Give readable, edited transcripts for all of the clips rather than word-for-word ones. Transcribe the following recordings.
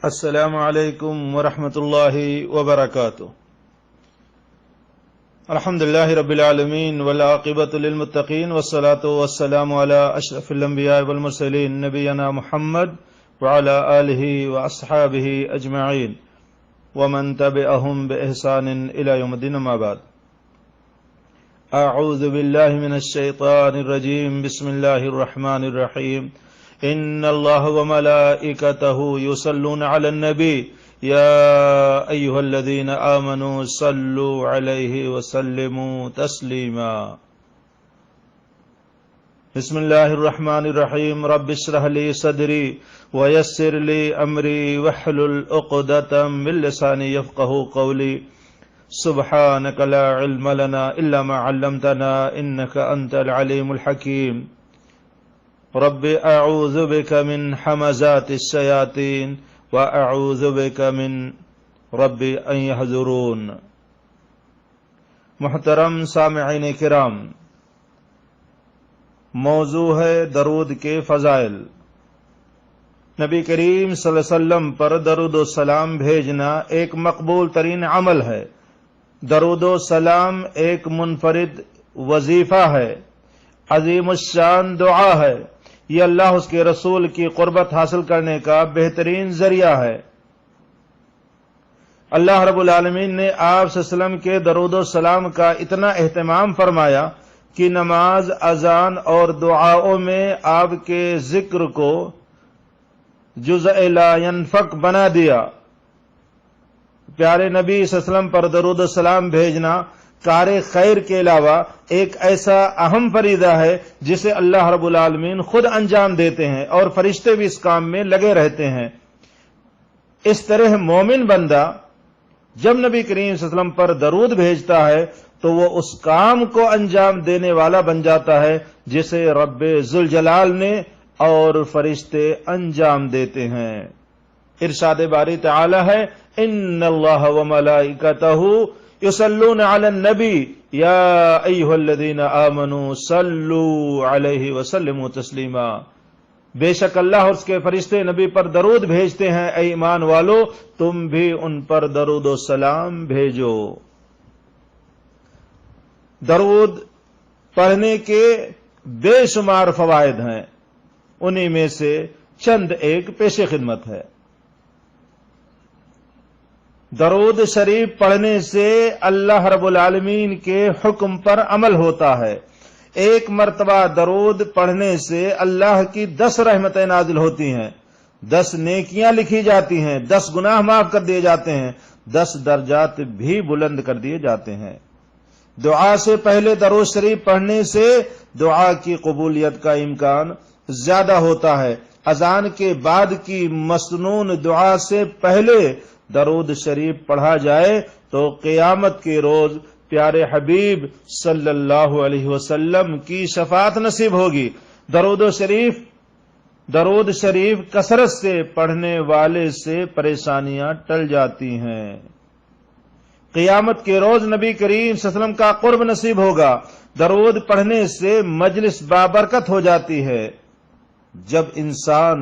السلام علیکم ورحمۃ اللہ وبرکاتہ۔ الحمد للہ رب العالمین والعاقبۃ للمتقین والصلاة والسلام علی اشرف الانبیاء والمرسلین نبینا محمد وعلی آلہ واصحابہ اجمعین ومن تبعہم بإحسان الی یوم الدین، اما بعد۔ اعوذ باللہ من الشیطان الرجیم، بسم اللہ الرحمن الرحیم۔ ان اللہ وملائکتہ یصلون علی النبی یا ایہا الذین آمنوا صلوا علیہ وسلموا تسلیما۔ بسم اللہ الرحمن الرحیم۔ رب اشرح لی صدری ویسر لی امری واحلل عقدۃ من لسانی یفقہوا قولی۔ سبحانک لا علم لنا الا ما علمتنا انک انت العلیم الحکیم۔ رب اعوذ بک من حمزات الشیاطین واعوذ بک من رب ان یحضرون۔ محترم سامعین کرام، موضوع ہے درود کے فضائل۔ نبی کریم صلی اللہ علیہ وسلم پر درود و سلام بھیجنا ایک مقبول ترین عمل ہے۔ درود و سلام ایک منفرد وظیفہ ہے، عظیم الشان دعا ہے۔ یہ اللہ اس کے رسول کی قربت حاصل کرنے کا بہترین ذریعہ ہے۔ اللہ رب العالمین نے آپ صلی اللہ علیہ وسلم کے درود و سلام کا اتنا اہتمام فرمایا کہ نماز، اذان اور دعاؤں میں آپ کے ذکر کو جزء لا ينفک بنا دیا۔ پیارے نبی صلی اللہ علیہ وسلم پر درود و سلام بھیجنا کار خیر کے علاوہ ایک ایسا اہم فریضہ ہے جسے اللہ رب العالمین خود انجام دیتے ہیں اور فرشتے بھی اس کام میں لگے رہتے ہیں۔ اس طرح مومن بندہ جب نبی کریم صلی اللہ علیہ وسلم پر درود بھیجتا ہے تو وہ اس کام کو انجام دینے والا بن جاتا ہے جسے رب ذوالجلال نے اور فرشتے انجام دیتے ہیں۔ ارشاد باری تعالی ہے، ان اللہ وملائکتہ یصلون علی النبی یا ایہا الذین آمنوا صلوا علیہ وسلموا تسلیما۔ بے شک اللہ اور اس کے فرشتے نبی پر درود بھیجتے ہیں، اے ایمان والو تم بھی ان پر درود و سلام بھیجو۔ درود پڑھنے کے بے شمار فوائد ہیں، انہی میں سے چند ایک پیش خدمت ہے۔ درود شریف پڑھنے سے اللہ رب العالمین کے حکم پر عمل ہوتا ہے۔ ایک مرتبہ درود پڑھنے سے اللہ کی 10 رحمتیں نازل ہوتی ہیں، 10 نیکیاں لکھی جاتی ہیں، 10 گناہ معاف کر دیے جاتے ہیں، 10 درجات بھی بلند کر دیے جاتے ہیں۔ دعا سے پہلے درود شریف پڑھنے سے دعا کی قبولیت کا امکان زیادہ ہوتا ہے۔ اذان کے بعد کی مسنون دعا سے پہلے درود شریف پڑھا جائے تو قیامت کے روز پیارے حبیب صلی اللہ علیہ وسلم کی شفاعت نصیب ہوگی۔ درود شریف کثرت سے پڑھنے والے سے پریشانیاں ٹل جاتی ہیں۔ قیامت کے روز نبی کریم صلی اللہ علیہ وسلم کا قرب نصیب ہوگا۔ درود پڑھنے سے مجلس بابرکت ہو جاتی ہے۔ جب انسان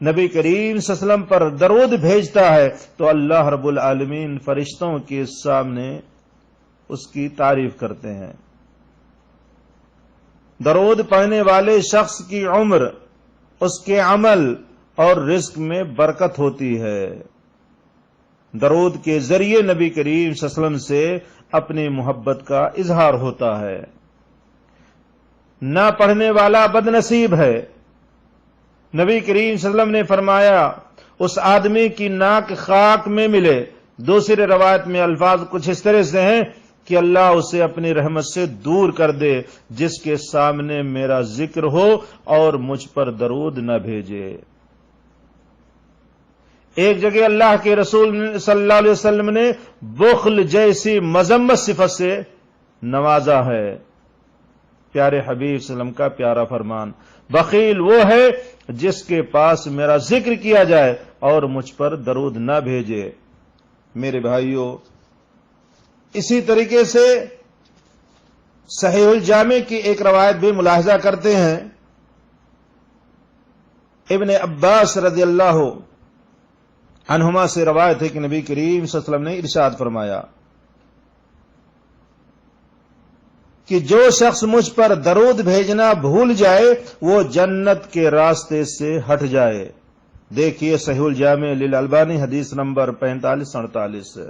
نبی کریم صلی اللہ علیہ وسلم پر درود بھیجتا ہے تو اللہ رب العالمین فرشتوں کے سامنے اس کی تعریف کرتے ہیں۔ درود پڑھنے والے شخص کی عمر، اس کے عمل اور رزق میں برکت ہوتی ہے۔ درود کے ذریعے نبی کریم صلی اللہ علیہ وسلم سے اپنی محبت کا اظہار ہوتا ہے۔ نہ پڑھنے والا بد نصیب ہے۔ نبی کریم صلی اللہ علیہ وسلم نے فرمایا اس آدمی کی ناک خاک میں ملے۔ دوسری روایت میں الفاظ کچھ اس طرح سے ہیں کہ اللہ اسے اپنی رحمت سے دور کر دے جس کے سامنے میرا ذکر ہو اور مجھ پر درود نہ بھیجے۔ ایک جگہ اللہ کے رسول صلی اللہ علیہ وسلم نے بخل جیسی مذمت صفت سے نوازا ہے۔ پیارے حبیب صلی اللہ علیہ وسلم کا پیارا فرمان، بخیل وہ ہے جس کے پاس میرا ذکر کیا جائے اور مجھ پر درود نہ بھیجے۔ میرے بھائیوں، اسی طریقے سے صحیح الجامع کی ایک روایت بھی ملاحظہ کرتے ہیں۔ ابن عباس رضی اللہ عنہما سے روایت ہے کہ نبی کریم صلی اللہ علیہ وسلم نے ارشاد فرمایا کہ جو شخص مجھ پر درود بھیجنا بھول جائے وہ جنت کے راستے سے ہٹ جائے۔ دیکھیے صحیح الجامع للالبانی حدیث نمبر 4548۔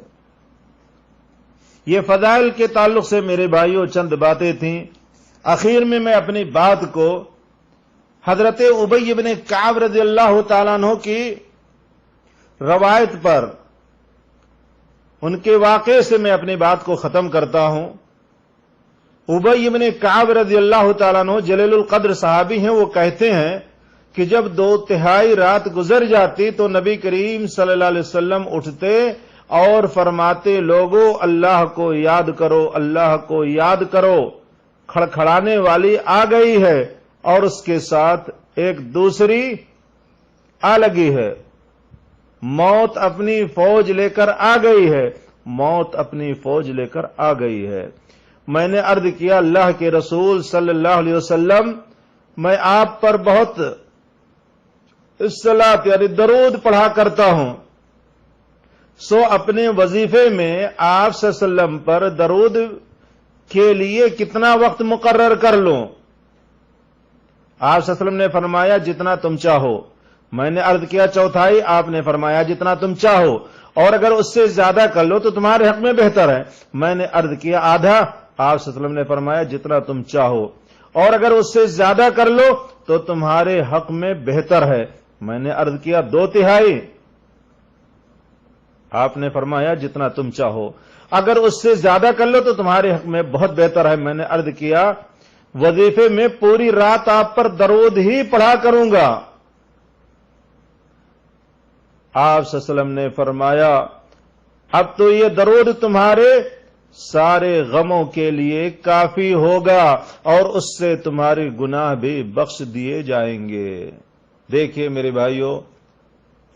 یہ فضائل کے تعلق سے میرے بھائیوں چند باتیں تھیں۔ آخر میں اپنی بات کو حضرت ابی بن کعب رضی اللہ تعالیٰ عنہ کی روایت پر ان کے واقعے سے میں اپنی بات کو ختم کرتا ہوں۔ ابی بن کعب رضی اللہ تعالیٰ عنہ جلیل القدر صحابی ہیں۔ وہ کہتے ہیں کہ جب 2/3 رات گزر جاتی تو نبی کریم صلی اللہ علیہ وسلم اٹھتے اور فرماتے لوگوں اللہ کو یاد کرو، اللہ کو یاد کرو، کھڑکھڑانے والی آ گئی ہے اور اس کے ساتھ ایک دوسری آ لگی ہے، موت اپنی فوج لے کر آ گئی ہے، موت اپنی فوج لے کر آ گئی ہے۔ میں نے عرض کیا اللہ کے رسول صلی اللہ علیہ وسلم میں آپ پر بہت الصلاۃ یعنی درود پڑھا کرتا ہوں، سو اپنے وظیفے میں آپ صلی اللہ علیہ وسلم پر درود کے لیے کتنا وقت مقرر کر لوں؟ آپ صلی اللہ علیہ وسلم نے فرمایا جتنا تم چاہو۔ میں نے عرض کیا 1/4، آپ نے فرمایا جتنا تم چاہو، اور اگر اس سے زیادہ کر لو تو تمہارے حق میں بہتر ہے۔ میں نے عرض کیا آدھا، آپ صلی اللہ علیہ وسلم نے فرمایا جتنا تم چاہو، اور اگر اس سے زیادہ کر لو تو تمہارے حق میں بہتر ہے۔ میں نے عرض کیا 2/3، آپ نے فرمایا جتنا تم چاہو، اگر اس سے زیادہ کر لو تو تمہارے حق میں بہت بہتر ہے۔ میں نے عرض کیا وظیفے میں پوری رات آپ پر درود ہی پڑھا کروں گا۔ آپ صلی اللہ علیہ وسلم نے فرمایا اب تو یہ درود تمہارے سارے غموں کے لیے کافی ہوگا اور اس سے تمہارے گناہ بھی بخش دیے جائیں گے۔ دیکھیے میرے بھائیوں،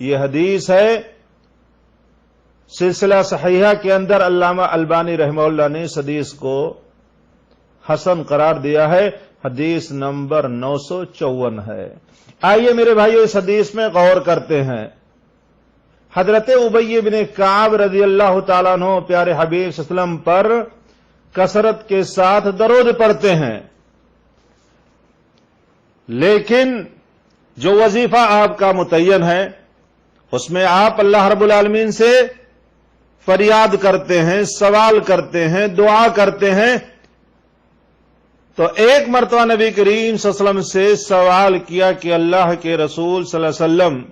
یہ حدیث ہے سلسلہ صحیحہ کے اندر علامہ البانی رحمہ اللہ نے اس حدیث کو حسن قرار دیا ہے، حدیث نمبر 954 ہے۔ آئیے میرے بھائیو اس حدیث میں غور کرتے ہیں۔ حضرت ابی بن کعب رضی اللہ تعالیٰ عنہ پیارے حبیب صلی اللہ علیہ وسلم پر کثرت کے ساتھ درود پڑھتے ہیں، لیکن جو وظیفہ آپ کا متعین ہے اس میں آپ اللہ رب العالمین سے فریاد کرتے ہیں، سوال کرتے ہیں، دعا کرتے ہیں۔ تو ایک مرتبہ نبی کریم صلی اللہ علیہ وسلم سے سوال کیا کہ اللہ کے رسول صلی اللہ علیہ وسلم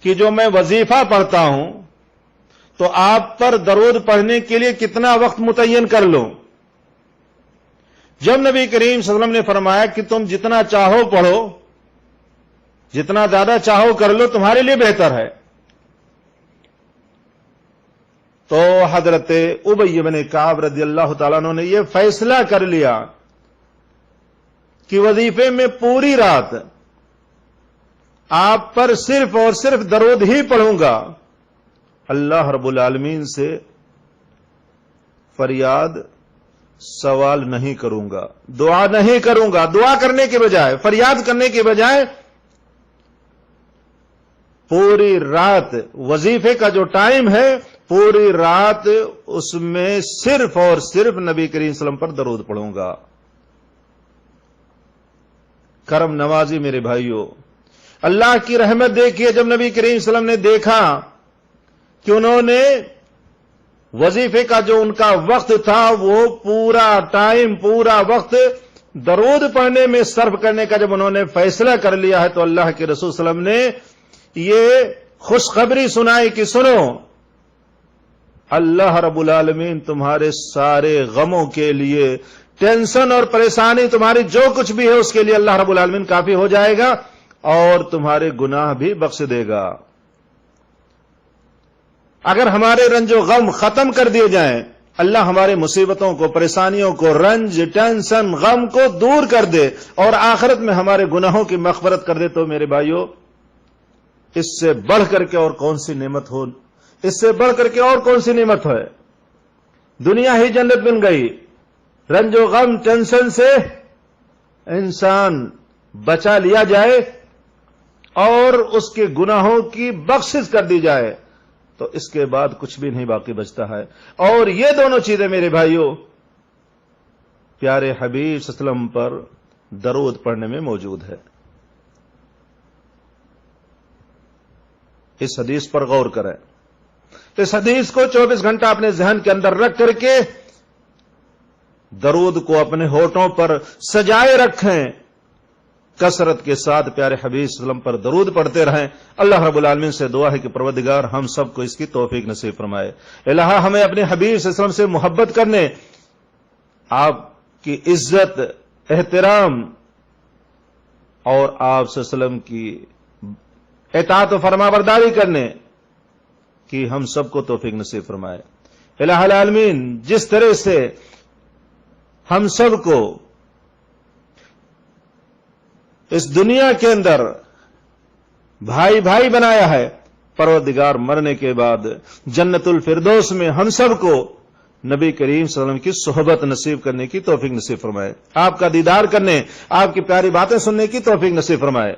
کہ جو میں وظیفہ پڑھتا ہوں تو آپ پر درود پڑھنے کے لیے کتنا وقت متعین کر لوں؟ جب نبی کریم صلی اللہ علیہ وسلم نے فرمایا کہ تم جتنا چاہو پڑھو، جتنا زیادہ چاہو کر لو، تمہارے لیے بہتر ہے، تو حضرت ابی بن کعب رضی اللہ تعالیٰ عنہ نے یہ فیصلہ کر لیا کہ وظیفے میں پوری رات آپ پر صرف اور صرف درود ہی پڑھوں گا، اللہ رب العالمین سے فریاد سوال نہیں کروں گا، دعا نہیں کروں گا۔ دعا کرنے کے بجائے، فریاد کرنے کے بجائے پوری رات وظیفے کا جو ٹائم ہے پوری رات اس میں صرف اور صرف نبی کریم صلی اللہ علیہ وسلم پر درود پڑھوں گا۔ کرم نوازی میرے بھائیوں، اللہ کی رحمت دیکھیے، جب نبی کریم صلی اللہ علیہ وسلم نے دیکھا کہ انہوں نے وظیفے کا جو ان کا وقت تھا وہ پورا ٹائم، پورا وقت درود پڑھنے میں صرف کرنے کا جب انہوں نے فیصلہ کر لیا ہے، تو اللہ کے رسول صلی اللہ علیہ وسلم نے یہ خوشخبری سنائی کہ سنو، اللہ رب العالمین تمہارے سارے غموں کے لیے، ٹینشن اور پریشانی تمہاری جو کچھ بھی ہے اس کے لیے اللہ رب العالمین کافی ہو جائے گا اور تمہارے گناہ بھی بخش دے گا۔ اگر ہمارے رنج و غم ختم کر دیے جائیں، اللہ ہمارے مصیبتوں کو، پریشانیوں کو، رنج، ٹینشن، غم کو دور کر دے اور آخرت میں ہمارے گناہوں کی مغفرت کر دے، تو میرے بھائیوں اس سے بڑھ کر کے اور کون سی نعمت ہو، اس سے بڑھ کر کے اور کون سی نعمت ہے؟ دنیا ہی جنت بن گئی۔ رنج و غم، ٹینشن سے انسان بچا لیا جائے اور اس کے گناہوں کی بخشش کر دی جائے تو اس کے بعد کچھ بھی نہیں باقی بچتا ہے. اور یہ دونوں چیزیں میرے بھائیوں پیارے حبیب صلی اللہ علیہ وسلم پر درود پڑھنے میں موجود ہے. اس حدیث پر غور کریں. اس حدیث کو 24 گھنٹہ اپنے ذہن کے اندر رکھ کر کے درود کو اپنے ہونٹوں پر سجائے رکھیں. کثرت کے ساتھ پیارے حبیب صلی اللہ علیہ وسلم پر درود پڑھتے رہیں. اللہ رب العالمین سے دعا ہے کہ پروردگار ہم سب کو اس کی توفیق نصیب فرمائے. الہ ہمیں اپنے حبیب صلی اللہ علیہ وسلم سے محبت کرنے، آپ کی عزت، احترام اور آپ صلی اللہ علیہ وسلم کی اطاعت و فرما برداری کرنے کی ہم سب کو توفیق نصیب فرمائے. الہ العالمین جس طرح سے ہم سب کو اس دنیا کے اندر بھائی بھائی بنایا ہے، پروردگار مرنے کے بعد جنت الفردوس میں ہم سب کو نبی کریم صلی اللہ علیہ وسلم کی صحبت نصیب کرنے کی توفیق نصیب فرمائے. آپ کا دیدار کرنے، آپ کی پیاری باتیں سننے کی توفیق نصیب فرمائے.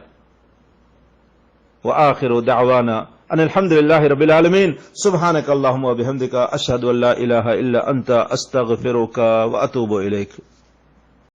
وآخر دعوانا ان الحمد للہ رب العالمین. سبحانک اللہم و بحمدک، اشہد ان لا الہ الا انت، استغفرک و اتوب الیک.